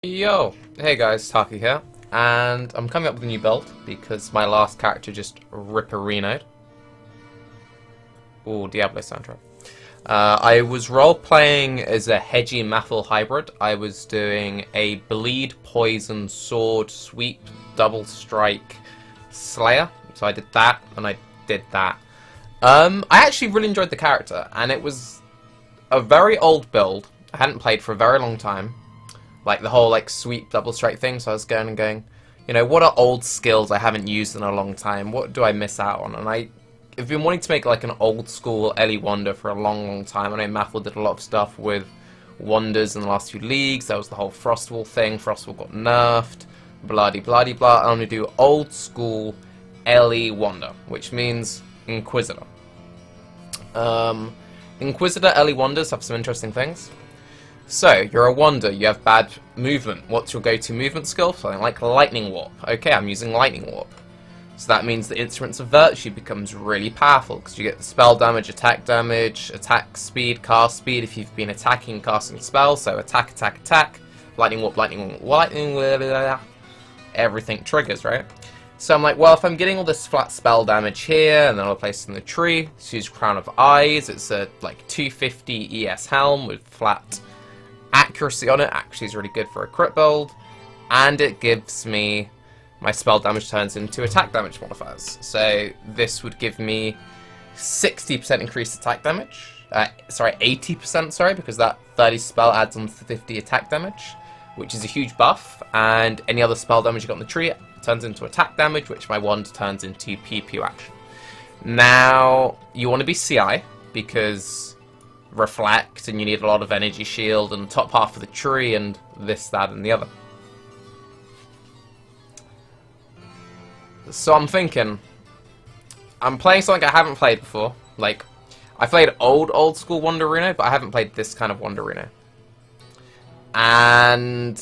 Yo! Hey guys, Tarke here, and I'm coming up with a new build because my last character just ripperinoed. Ooh, Diablo soundtrack. I was role-playing as a Hedgie Mathel hybrid. I was doing a Bleed, Poison, Sword, Sweep, Double Strike, Slayer. So I did that, and I did that. I actually really enjoyed the character, and it was a very old build. I hadn't played for a very long time. Like the whole sweep double strike thing, so I was going, you know, what are old skills I haven't used in a long time? What do I miss out on? And I've been wanting to make like an old school Ele Wonder for a long time. I know Mathel did a lot of stuff with Wonders in the last few leagues. There was the whole Frostwall thing. Frostwall got nerfed. Bloody blah. I'm gonna do old school Ele Wonder, which means Inquisitor. Inquisitor Ele Wonders have some interesting things. So, you're a Wonder, you have bad movement. What's your go-to movement skill? Something like Lightning Warp. Okay, I'm using Lightning Warp. So that means the Instruments of Virtue becomes really powerful, because you get the spell damage, attack speed, cast speed, if you've been attacking, casting spells, so attack, Lightning Warp, everything triggers, right? So I'm like, well, if I'm getting all this flat spell damage here, and then I'll place it in the tree, let's use Crown of Eyes. It's a, 250 ES helm with flat accuracy on it. Actually is really good for a crit build, and it gives me my spell damage turns into attack damage modifiers. So this would give me 60% increased attack damage. 80%, sorry, because that 30 spell adds on to 50 attack damage, which is a huge buff, and any other spell damage you got in the tree turns into attack damage, which my wand turns into PPU action. Now, you want to be CI, because reflect, and you need a lot of energy shield, and the top half of the tree, and this, that, and the other. So I'm thinking, I'm playing something I haven't played before. Like, I played old school Wanderino, but I haven't played this kind of Wanderino. And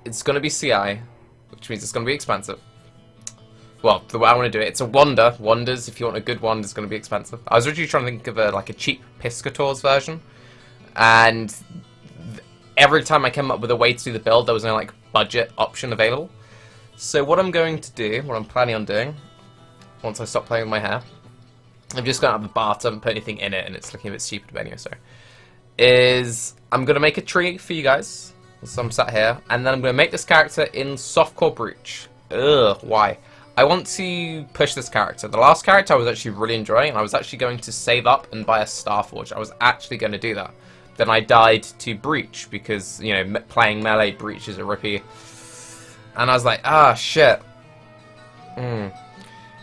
it's going to be CI, which means it's going to be expensive. Well, the way I want to do it, it's a Wonder. Wonders, if you want a good Wonder, is going to be expensive. I was originally trying to think of a cheap Piscator's version, and every time I came up with a way to do the build, there was no budget option available. So what I'm going to do, what I'm planning on doing, once I stop playing with my hair, I'm just going to have the bath, I haven't put anything in it, and it's looking a bit stupid, but anyway, sorry, is I'm going to make a tree for you guys. So I'm sat here, and then I'm going to make this character in Softcore Breach. Ugh, why? I want to push this character. The last character I was actually really enjoying, and I was actually going to save up and buy a Starforge. I was actually going to do that. Then I died to Breach, because, you know, playing melee Breach is a rippy. And I was like, ah, shit. And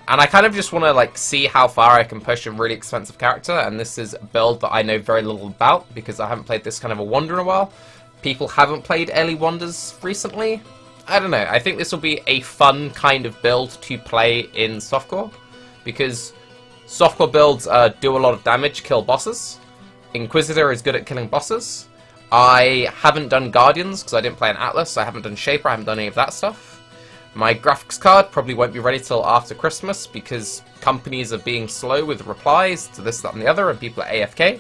I kind of just want to, see how far I can push a really expensive character, and this is a build that I know very little about, because I haven't played this kind of a Wonder in a while. People haven't played Ele Wonders recently. I don't know, I think this will be a fun kind of build to play in Softcore, because Softcore builds do a lot of damage, kill bosses. Inquisitor is good at killing bosses. I haven't done Guardians, because I didn't play an Atlas, I haven't done Shaper, I haven't done any of that stuff. My graphics card probably won't be ready till after Christmas, because companies are being slow with replies to this, that, and the other, and people are AFK.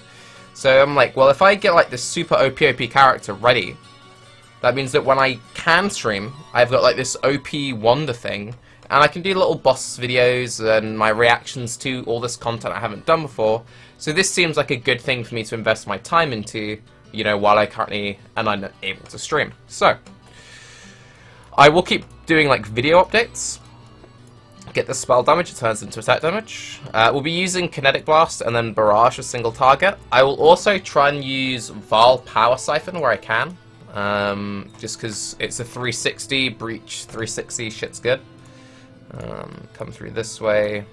So I'm like, well, if I get this super OP character ready, that means that when I can stream, I've got this OP Wonder thing, and I can do little boss videos and my reactions to all this content I haven't done before. So this seems like a good thing for me to invest my time into, you know, while I'm able to stream. So, I will keep doing video updates. Get the spell damage, it turns into attack damage. We'll be using Kinetic Blast and then Barrage as single target. I will also try and use Val Power Siphon where I can. Just because it's a 360, Breach 360, shit's good. Come through this way.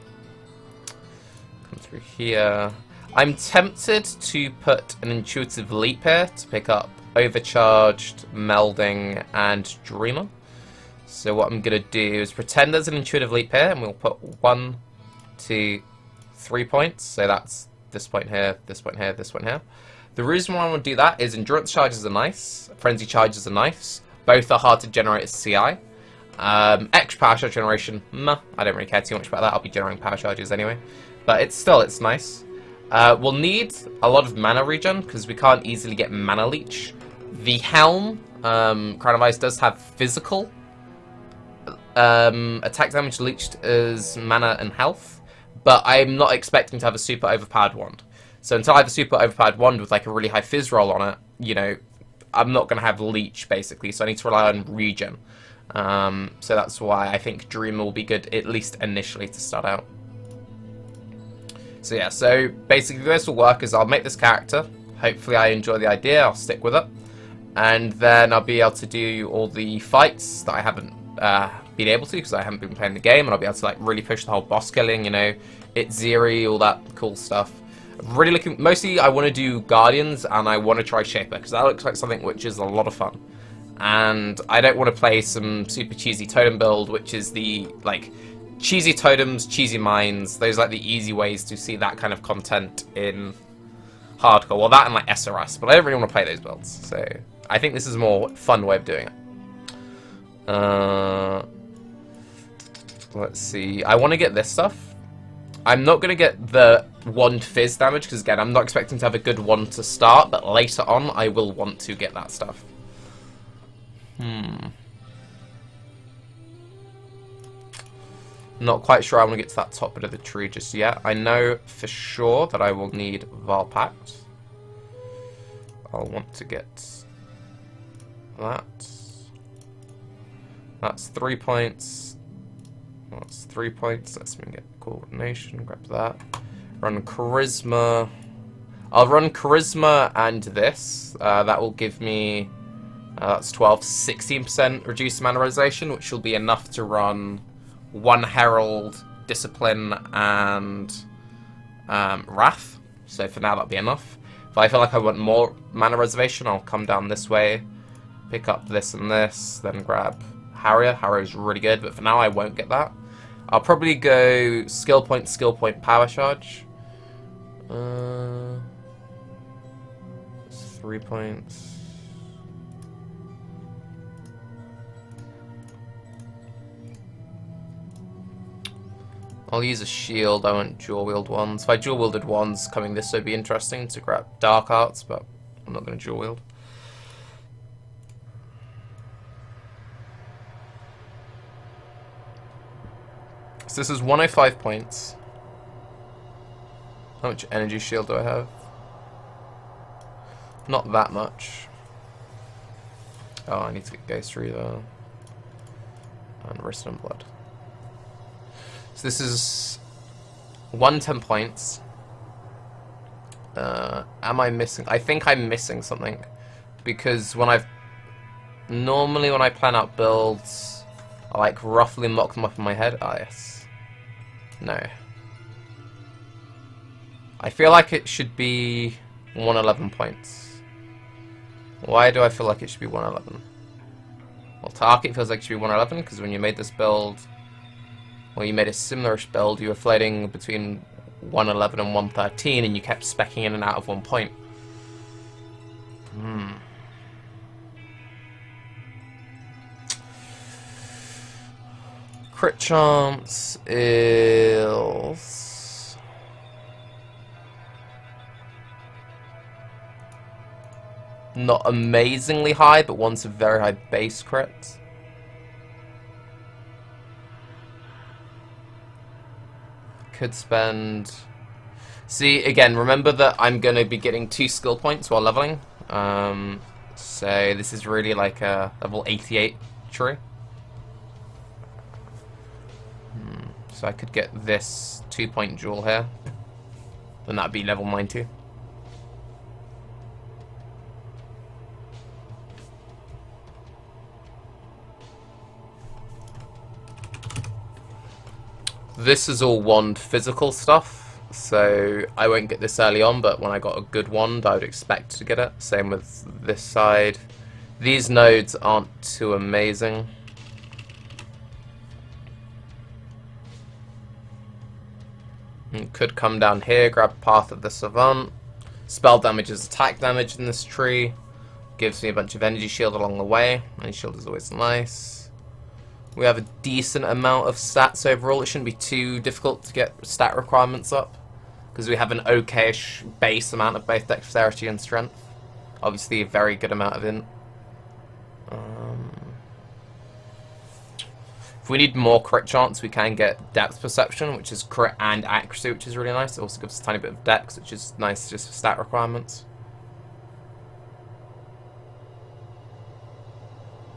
Come through here. I'm tempted to put an Intuitive Leap here to pick up Overcharged, Melding, and Dreamer. So what I'm going to do is pretend there's an Intuitive Leap here, and we'll put 1, 2, 3 points. So that's this point here, this point here, this point here. The reason why I want to do that is Endurance Charges are nice, Frenzy Charges are nice, both are hard to generate as CI. Extra Power Charge generation, meh, I don't really care too much about that, I'll be generating Power Charges anyway. But it's nice. We'll need a lot of mana regen, because we can't easily get Mana Leech. The Helm Crown of Ice does have physical attack damage leached as mana and health, but I'm not expecting to have a super overpowered wand. So until I have a super overpowered wand with like a really high fizz roll on it, you know, I'm not going to have leech basically, so I need to rely on regen. So that's why I think Dreamer will be good, at least initially, to start out. So yeah, so basically the way this will work is I'll make this character, hopefully I enjoy the idea, I'll stick with it, and then I'll be able to do all the fights that I haven't been able to because I haven't been playing the game, and I'll be able to like really push the whole boss killing, you know, Itziri, all that cool stuff. Really looking, mostly I want to do Guardians and I want to try Shaper because that looks like something which is a lot of fun. And I don't want to play some super cheesy totem build, which is the like cheesy totems, cheesy mines. Those are like the easy ways to see that kind of content in hardcore. Well, that and like SRS, but I don't really want to play those builds. So I think this is a more fun way of doing it. Let's see. I want to get this stuff. I'm not going to get the wand fizz damage because, again, I'm not expecting to have a good wand to start, but later on I will want to get that stuff. Not quite sure I want to get to that top bit of the tree just yet. I know for sure that I will need Valpact. I'll want to get that. That's 3 points. That's 3 points. Let's get coordination. Grab that. Run charisma. I'll run charisma and this. That will give me. That's 12, 16% reduced mannerization, which will be enough to run 1 Herald, Discipline, and Wrath. So for now, that'll be enough. If I feel like I want more mana reservation, I'll come down this way, pick up this and this, then grab Harrier. Harrier's really good, but for now I won't get that. I'll probably go skill point, power charge. 3 points. I'll use a shield, I won't dual wield wands. If I dual wielded wands coming this way would be interesting to grab dark arts, but I'm not going to dual wield. So this is 105 points. How much energy shield do I have? Not that much. Oh, I need to get Ghost Reaver. And Wrist and Blood. So this is 110 points. Am I missing? I think I'm missing something. Because normally when I plan out builds, I like roughly mock them up in my head. Ah, yes. No. I feel like it should be 111 points. Why do I feel like it should be 111? Well, Tarke feels like it should be 111 because when you made this build, well, you made a similar-ish build, you were floating between 111 and 113 and you kept speccing in and out of 1 point. Crit chance is... not amazingly high, but one's a very high base crit. Could spend... See, again, remember that I'm going to be getting 2 skill points while leveling. So this is really like a level 88 tree. So I could get this 2-point jewel here. Then that'd be level 90. This is all wand physical stuff, so I won't get this early on, but when I got a good wand, I would expect to get it. Same with this side. These nodes aren't too amazing. Could come down here, grab Path of the Savant. Spell damage is attack damage in this tree. Gives me a bunch of energy shield along the way. Energy shield is always nice. We have a decent amount of stats overall. It shouldn't be too difficult to get stat requirements up, because we have an okayish base amount of both dexterity and strength. Obviously a very good amount of int. If we need more crit chance, we can get depth perception, which is crit and accuracy, which is really nice. It also gives us a tiny bit of dex, which is nice just for stat requirements.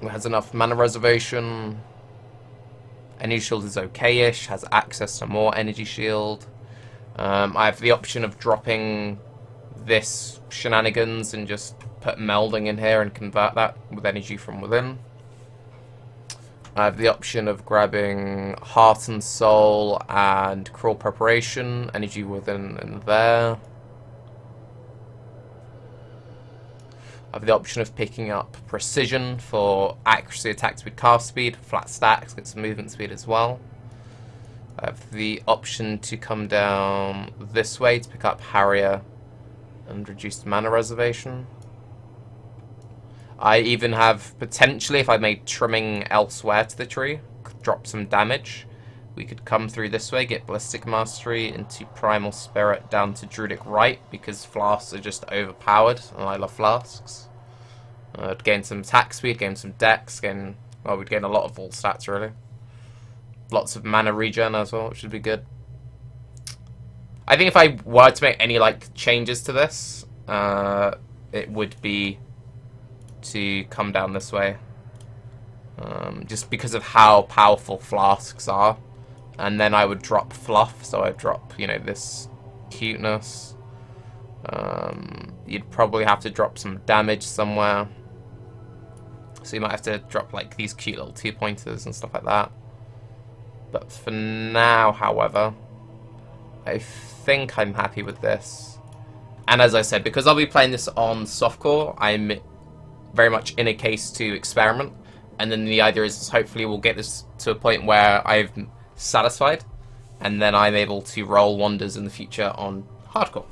It has enough mana reservation. Energy shield is okay-ish, has access to more energy shield. I have the option of dropping this shenanigans and just put melding in here and convert that with energy from within. I have the option of grabbing Heart and Soul and Cruel Preparation, energy within and there. I have the option of picking up Precision for accuracy, attack speed, cast speed, flat stacks, get some movement speed as well. I have the option to come down this way to pick up Harrier and reduced mana reservation. I even have, potentially, if I made trimming elsewhere to the tree, drop some damage. We could come through this way, get Ballistic Mastery into Primal Spirit down to Druidic Rite, because flasks are just overpowered, and I love flasks. I'd gain some attack speed, gain some dex, well, we'd gain a lot of all stats, really. Lots of mana regen as well, which would be good. I think if I were to make any, like, changes to this, it would be to come down this way, just because of how powerful flasks are. And then I would drop fluff, so I'd drop, you know, this cuteness. You'd probably have to drop some damage somewhere, so you might have to drop like these cute little 2-pointers and stuff like that. But for now, however, I think I'm happy with this. And as I said, because I'll be playing this on softcore, I'm very much in a case to experiment, and then the idea is hopefully we'll get this to a point where I'm satisfied, and then I'm able to roll wonders in the future on hardcore.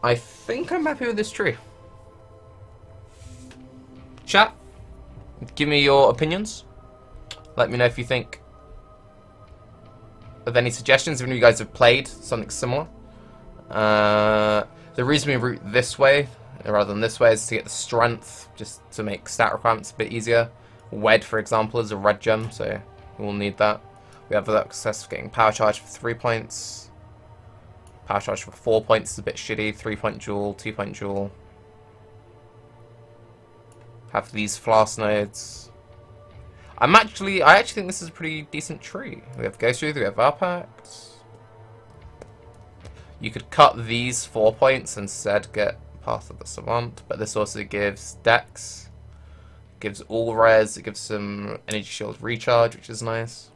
I think I'm happy with this tree. Chat, give me your opinions. Let me know if you think of any suggestions, if any of you guys have played something similar. The reason we route this way rather than this way is to get the strength, just to make stat requirements a bit easier. Wed, for example, is a red gem, so we'll need that. We have the access for getting power charge for 3 points. Power charge for 4 points is a bit shitty. 3-point jewel, 2-point jewel. Have these flask nodes. I actually think this is a pretty decent tree. We have Ghost Truth, we have Arpact. You could cut these 4 points and instead get Path of the Savant, but this also gives Dex, gives all res, it gives some energy shield recharge, which is nice.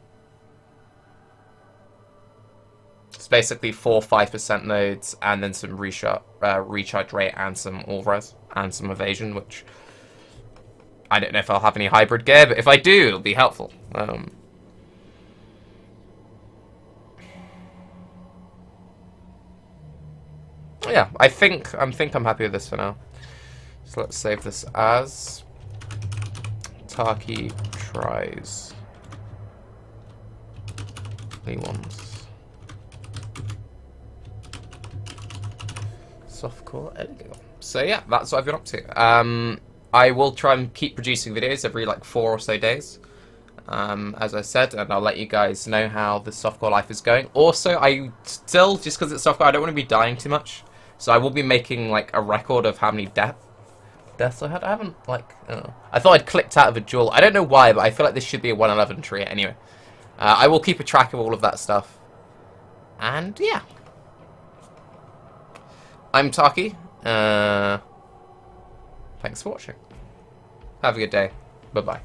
It's basically 4 5% nodes and then some recharge rate and some all res and some evasion, which I don't know if I'll have any hybrid gear, but if I do, it'll be helpful. Yeah, I think I'm happy with this for now. So let's save this as Tarke tries ones. Softcore editing. So yeah, that's what I've been up to. I will try and keep producing videos every like 4 or so days, as I said, and I'll let you guys know how the softcore life is going. Also, I still, just because it's softcore, I don't want to be dying too much, so I will be making like a record of how many deaths I had. I haven't like, I thought I'd clicked out of a duel. I don't know why, but I feel like this should be a 111 tree anyway. I will keep a track of all of that stuff, and yeah, I'm Tarke. Thanks for watching. Have a good day. Bye-bye.